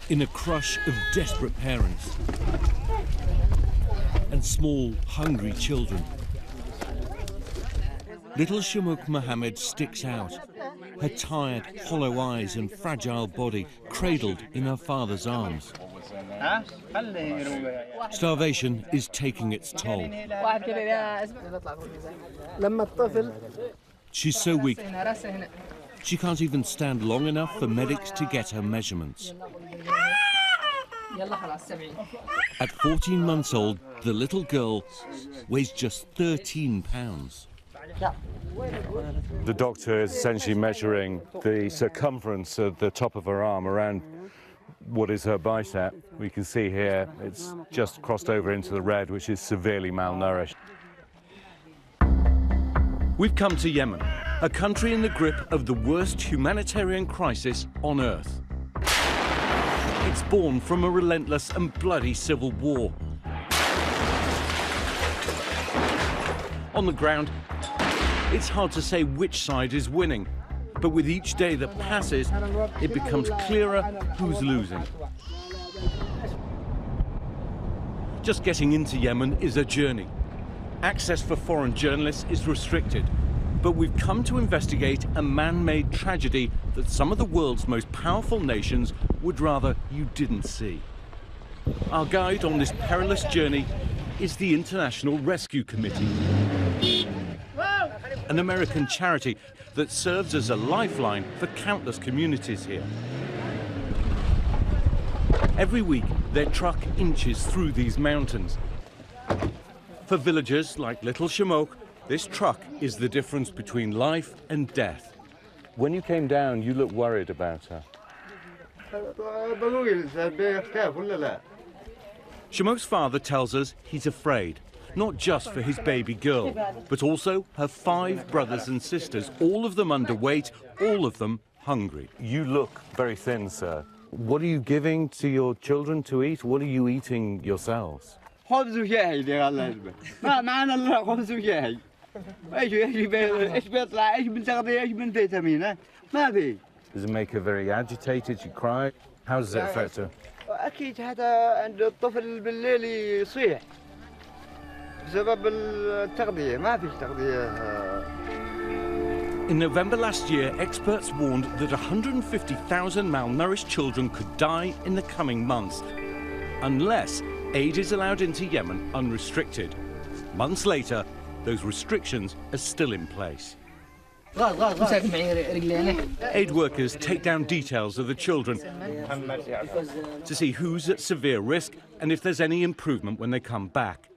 in a crush of desperate parents and small, hungry children. Little Shamouk Mohammed sticks out, her tired, hollow eyes and fragile body cradled in her father's arms. Starvation is taking its toll. She's so weak, she can't even stand long enough for medics to get her measurements. At 14 months old, the little girl weighs just 13 pounds. The doctor is essentially measuring the circumference of the top of her arm around what is her bicep. We can see here it's just crossed over into the red, which is severely malnourished. We've come to Yemen, a country in the grip of the worst humanitarian crisis on Earth. It's born from a relentless and bloody civil war. On the ground, it's hard to say which side is winning, but with each day that passes, it becomes clearer who's losing. Just getting into Yemen is a journey. Access for foreign journalists is restricted, but we've come to investigate a man-made tragedy that some of the world's most powerful nations would rather you didn't see. Our guide on this perilous journey is the International Rescue Committee, an American charity that serves as a lifeline for countless communities here. Every week, their truck inches through these mountains. For villagers like little Shamouk, this truck is the difference between life and death. When you came down, you looked worried about her. Shamouk's father tells us he's afraid, not just for his baby girl, but also her 5 brothers and sisters, all of them underweight, all of them hungry. You look very thin, sir. What are you giving to your children to eat? What are you eating yourselves? خبز وشاي ما معنا الا خبز وشاي ايش بيطلع ايش بنتغذي ايش بنفيتامين ما في. Does it make her very agitated? She cry? How does it affect her? اكيد هذا عند الطفل بالليل يصيح بسبب التغذيه ما فيش تغذيه. In November last year, experts warned that 150,000 malnourished children could die in the coming months unless aid is allowed into Yemen unrestricted. Months later, those restrictions are still in place. Aid workers take down details of the children to see who's at severe risk and if there's any improvement when they come back.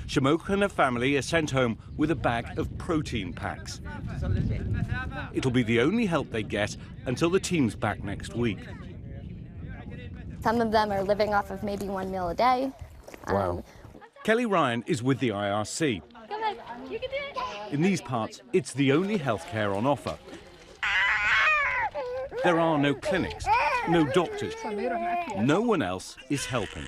Shamouk and her family are sent home with a bag of protein packs. It'll be the only help they get until the team's back next week. Some of them are living off of maybe 1 meal a day. Wow. Kelly Ryan is with the IRC. In these parts, it's the only healthcare on offer. There are no clinics, no doctors. No one else is helping.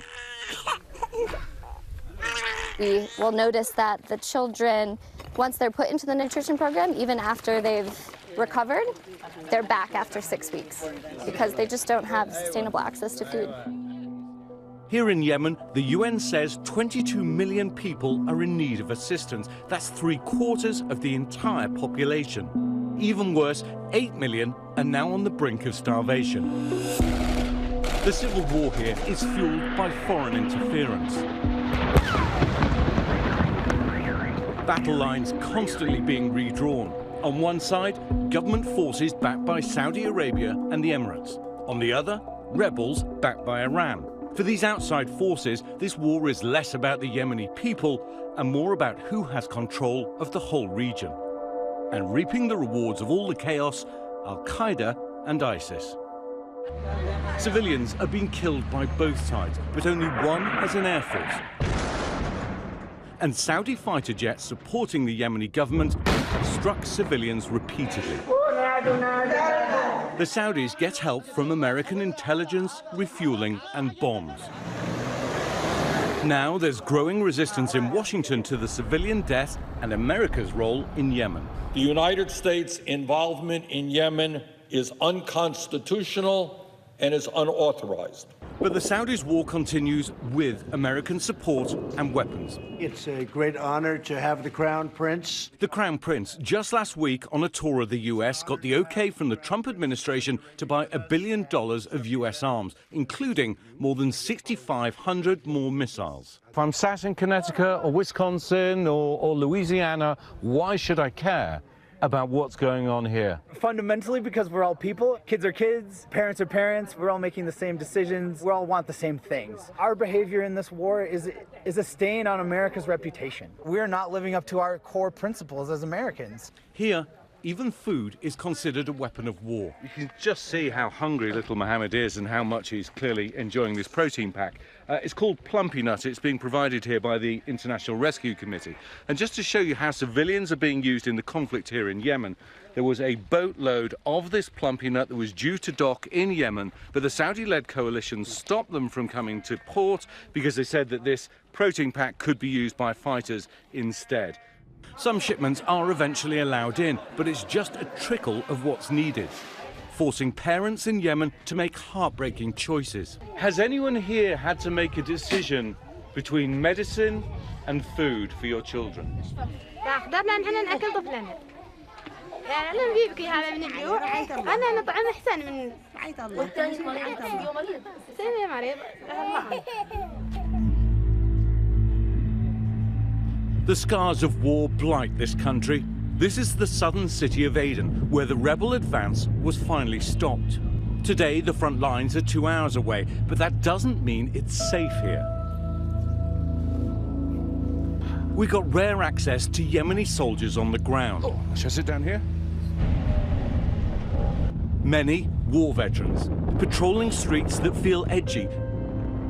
We will notice that the children, once they're put into the nutrition program, even after they've recovered, they're back after 6 weeks because they just don't have sustainable access to food. Here in Yemen, the UN says 22 million people are in need of assistance. That's 3/4 of the entire population. Even worse, 8 million are now on the brink of starvation. The civil war here is fueled by foreign interference. Battle lines constantly being redrawn. On one side, government forces backed by Saudi Arabia and the Emirates. On the other, rebels backed by Iran. For these outside forces, this war is less about the Yemeni people and more about who has control of the whole region. And reaping the rewards of all the chaos, Al-Qaeda and ISIS. Civilians are being killed by both sides, but only one has an air force. And Saudi fighter jets supporting the Yemeni government struck civilians repeatedly. The Saudis get help from American intelligence, refueling and bombs. Now there's growing resistance in Washington to the civilian death and America's role in Yemen. The United States' involvement in Yemen is unconstitutional and is unauthorized. But the Saudis' war continues with American support and weapons. It's a great honor to have the Crown Prince. The Crown Prince, just last week on a tour of the US, got the okay from the Trump administration to buy $1 billion of US arms, including more than 6,500 more missiles. If I'm sat in Connecticut or Wisconsin or Louisiana, why should I care about what's going on here? Fundamentally, because we're all people. Kids are kids, parents are parents, we're all making the same decisions, we all want the same things. Our behavior in this war is a stain on America's reputation. We're not living up to our core principles as Americans. Here, even food is considered a weapon of war. You can just see how hungry little Mohammed is and how much he's clearly enjoying this protein pack. It's called Plumpy Nut. It's being provided here by the International Rescue Committee. And just to show you how civilians are being used in the conflict here in Yemen, there was a boatload of this Plumpy Nut that was due to dock in Yemen, but the Saudi-led coalition stopped them from coming to port because they said that this protein pack could be used by fighters instead. Some shipments are eventually allowed in, but it's just a trickle of what's needed, forcing parents in Yemen to make heartbreaking choices. Has anyone here had to make a decision between medicine and food for your children? The scars of war blight this country. This is the southern city of Aden, where the rebel advance was finally stopped. Today, the front lines are 2 hours away, but that doesn't mean it's safe here. We got rare access to Yemeni soldiers on the ground. Oh, shall I sit down here? Many war veterans, patrolling streets that feel edgy,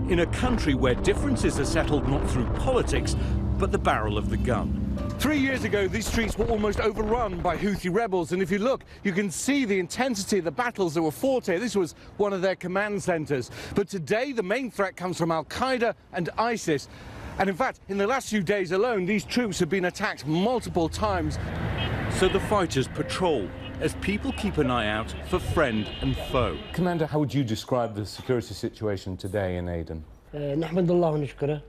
in a country where differences are settled not through politics, but the barrel of the gun. 3 years ago, these streets were almost overrun by Houthi rebels, and if you look, you can see the intensity of the battles that were fought here. This was one of their command centers. But today, the main threat comes from Al-Qaeda and ISIS. And in fact, in the last few days alone, these troops have been attacked multiple times. So the fighters patrol, as people keep an eye out for friend and foe. Commander, how would you describe the security situation today in Aden? نحمد الله ونشكره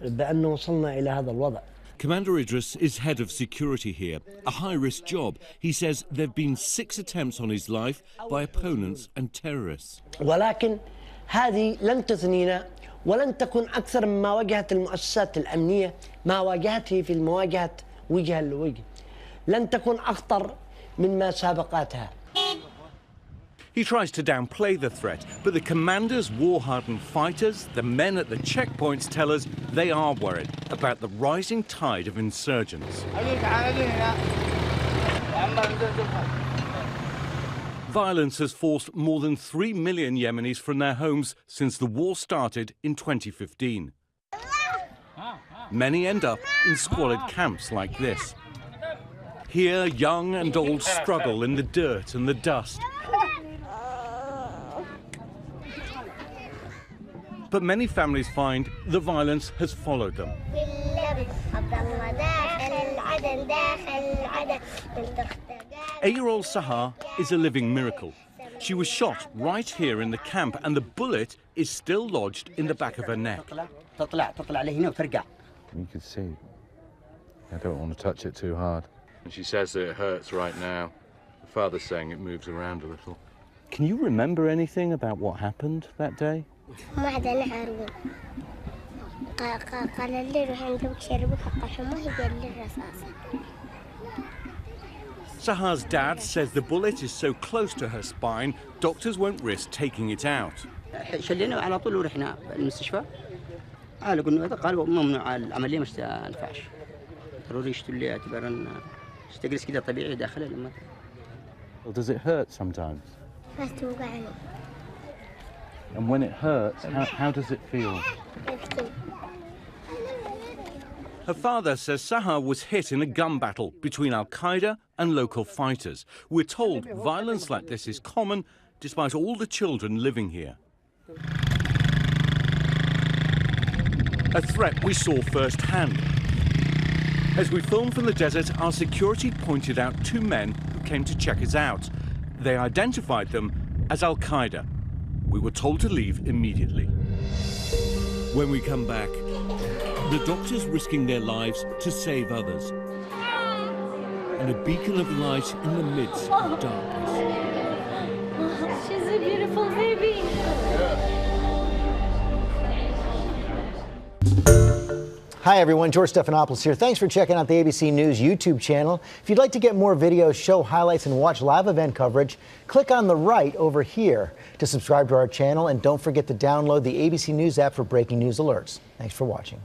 بأنه وصلنا إلى هذا الوضع. Commander Idris is head of security here, a high-risk job. He says there have been 6 attempts on his life by opponents and terrorists. ولكن هذه لن تثنينا ولن تكون أكثر مما واجهت المؤسسات الأمنية ما واجهته في المواجهة وجها لوجه. لن تكون أخطر مما سابقاتها. He tries to downplay the threat, but the commander's war-hardened fighters, the men at the checkpoints, tell us they are worried about the rising tide of insurgents. Violence has forced more than 3 million Yemenis from their homes since the war started in 2015. Many end up in squalid camps like this. Here, young and old struggle in the dirt and the dust. But many families find the violence has followed them. 8-year-old Sahar is a living miracle. She was shot right here in the camp, and the bullet is still lodged in the back of her neck. You can see. I don't want to touch it too hard. And she says that it hurts right now. The father's saying it moves around a little. Can you remember anything about what happened that day? Sahar's dad says the bullet is so close to her spine, doctors won't risk taking it out. شلينا على طول ورحنا المستشفى. قالوا قالوا ممنوع العملية مش تنفعش. ضروري يشتروا لي اعتبارا استجلس كده طبيعي داخل لما. Well, does it hurt sometimes? And when it hurts, how does it feel? Her father says Sahar was hit in a gun battle between Al-Qaeda and local fighters. We're told violence like this is common despite all the children living here. A threat we saw firsthand. As we filmed from the desert, our security pointed out 2 men who came to check us out. They identified them as Al-Qaeda. We were told to leave immediately. When we come back, the doctors risking their lives to save others. And a beacon of light in the midst of darkness. She's a beautiful baby. Hi everyone, George Stephanopoulos here. Thanks for checking out the ABC News YouTube channel. If you'd like to get more videos, show highlights, and watch live event coverage, click on the right over here to subscribe to our channel, and don't forget to download the ABC News app for breaking news alerts. Thanks for watching.